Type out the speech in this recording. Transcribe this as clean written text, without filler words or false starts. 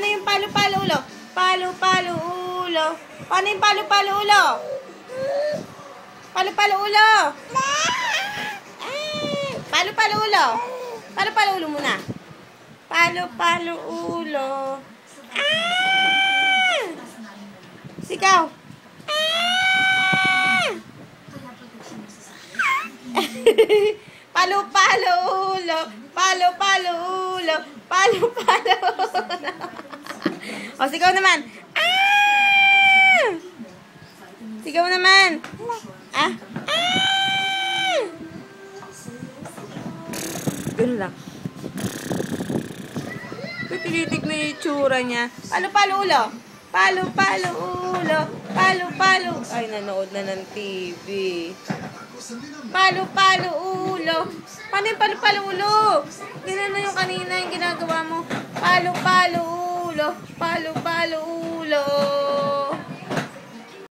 Paano yung palo-palo ulo? Palo-palo ulo. Paano yung palo-palo ulo? Palo-palo ulo. Palo-palo ulo. Palo-palo ulo muna. Palo-palo ulo. Sigaw. Palo-palo ulo. Palo-palo ulo. Palo-palo ulo. O, sigaw naman. Sigaw naman. Ganun lang. Tinitig na yung itsura niya. Palo-palo ulo. Palo-palo ulo. Palo-palo. Ay, nanood na ng TV. Palo-palo ulo. Paano yung palo-palo ulo? Ganun na yung kanina yung ginagawa mo. Palo-palo ulo. Palo-palo ulo.